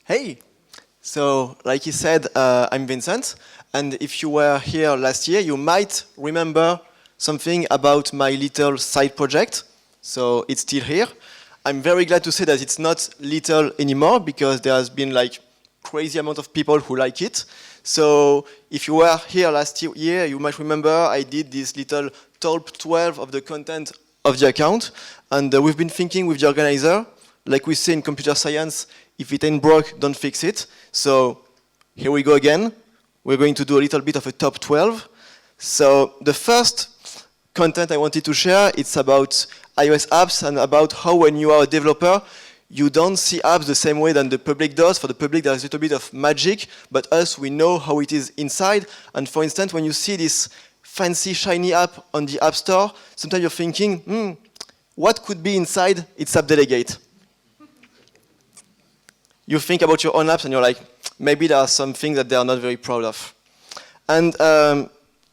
Hey, so like he said, I'm Vincent, and if you were here last year, you might remember something about my little side project. So it's still here. I'm very glad to say that it's not little anymore because there has been like crazy amount of people who like it. So if you were here last year, you might remember I did this little top 12 of the content of the account, and we've been thinking with the organizer, like we say in computer science, if it ain't broke, don't fix it. So here we go again. We're going to do a little bit of a top 12. So the first content I wanted to share, it's about iOS apps and about how when you are a developer, you don't see apps the same way than the public does. For the public, there's a little bit of magic, but us, we know how it is inside. And for instance, when you see this fancy, shiny app on the App Store, sometimes you're thinking, what could be inside its app delegate? You think about your own apps and you're like, maybe there are some things that they are not very proud of. And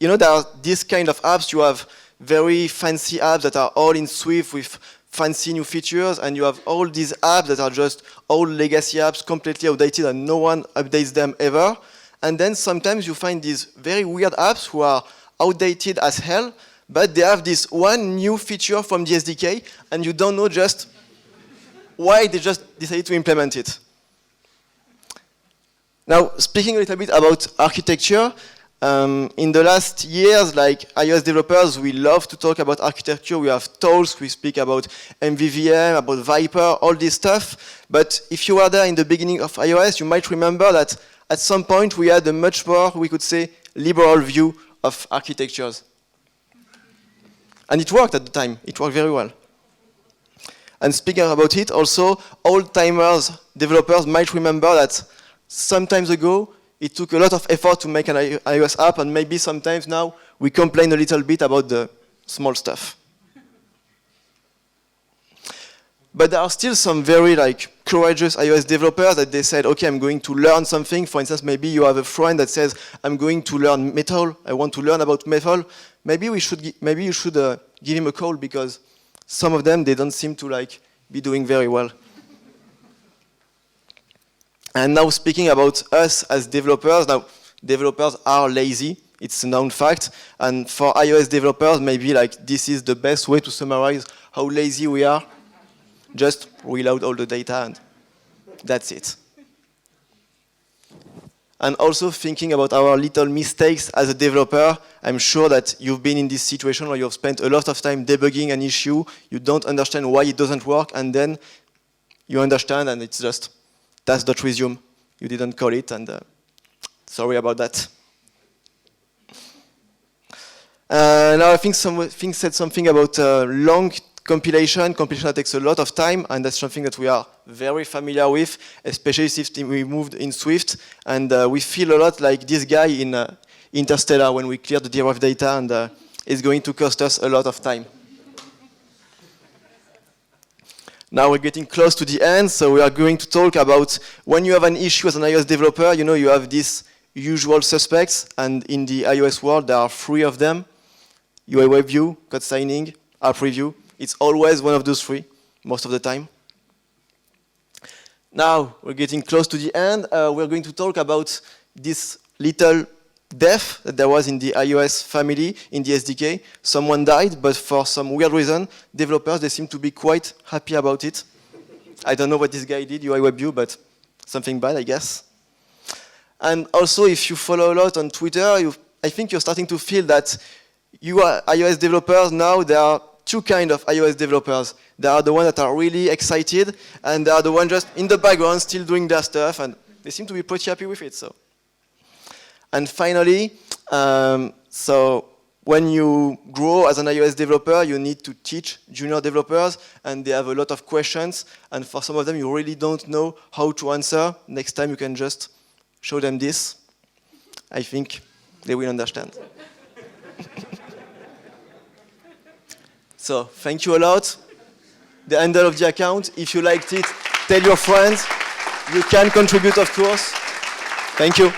you know, there are these kind of apps. You have very fancy apps that are all in Swift with fancy new features, and you have all these apps that are just old legacy apps, completely outdated, and no one updates them ever. And then sometimes you find these very weird apps who are outdated as hell, but they have this one new feature from the SDK, and you don't know just why they just decided to implement it. Now, speaking a little bit about architecture, in the last years, like iOS developers, we love to talk about architecture. We have talks, we speak about MVVM, about Viper, all this stuff. But if you were there in the beginning of iOS, you might remember that at some point we had a much more, we could say, liberal view of architectures. And it worked at the time. It worked very well. And speaking about it, also, old-timers developers might remember that some time ago, it took a lot of effort to make an iOS app, and maybe sometimes now we complain a little bit about the small stuff. But there are still some very courageous iOS developers that they said, okay, I'm going to learn something. For instance, maybe you have a friend that says, I'm going to learn metal. I want to learn about metal. Maybe you should give him a call, because some of them, they don't seem to be doing very well. And now speaking about us as developers, now developers are lazy. It's a known fact. And for iOS developers, maybe this is the best way to summarize how lazy we are. Just reload all the data and that's it. And also thinking about our little mistakes as a developer, I'm sure that you've been in this situation where you've spent a lot of time debugging an issue, you don't understand why it doesn't work, and then you understand and it's just task.resume. You didn't call it, and sorry about that. Now I think someone said something about long compilation. Compilation that takes a lot of time, and that's something that we are very familiar with, especially since we moved in Swift. And we feel a lot like this guy in Interstellar when we clear the derived data, and it's going to cost us a lot of time. Now we're getting close to the end, so we are going to talk about when you have an issue as an iOS developer, you know, you have these usual suspects, and in the iOS world, there are 3 of them: UI WebView, code signing, app review. It's always one of those 3, most of the time. Now we're getting close to the end. We're going to talk about this little death that there was in the iOS family, in the SDK. Someone died, but for some weird reason, developers, they seem to be quite happy about it. I don't know what this guy did, UI WebView, but something bad, I guess. And also, if you follow a lot on Twitter, I think you're starting to feel that you are iOS developers now. There are 2 kinds of iOS developers. There are the ones that are really excited, and there are the ones just in the background, still doing their stuff, and they seem to be pretty happy with it. So. And finally, so when you grow as an iOS developer, you need to teach junior developers, and they have a lot of questions, and for some of them, you really don't know how to answer. Next time, you can just show them this. I think they will understand. So, thank you a lot. The handle of the account. If you liked it, tell your friends. You can contribute, of course. Thank you.